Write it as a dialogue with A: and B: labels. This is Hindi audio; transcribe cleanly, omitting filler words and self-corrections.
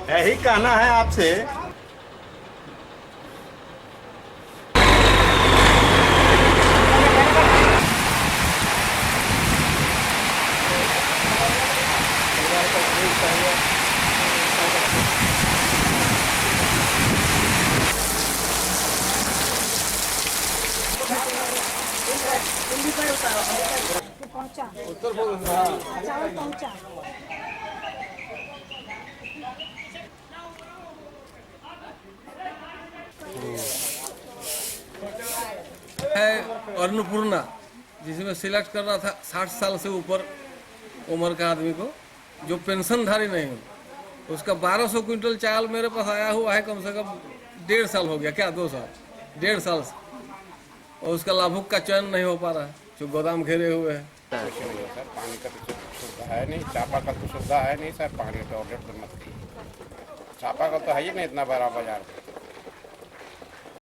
A: यही कहना है आपसे।
B: चावल पहुंचा।
C: है अन्नपूर्णा, जिसमें सिलेक्ट कर रहा था 60 साल से ऊपर उम्र का आदमी को, जो पेंशनधारी नहीं हो। उसका 1200 क्विंटल चावल मेरे पास आया हुआ है, कम से कम 1.5 साल हो गया, क्या 2 साल, 1.5 साल से। और उसका लाभुक का चयन नहीं हो पा रहा है, जो गोदाम घेरे हुए हैं।
D: कुछ नहीं है सर, पानी का तो सुविधा है नहीं, चापाकल तो सुविधा है नहीं सर, पानी तो ऑर्डर तो मत करिए। चापाकल तो है ही नहीं इतना बड़ा बाजार में।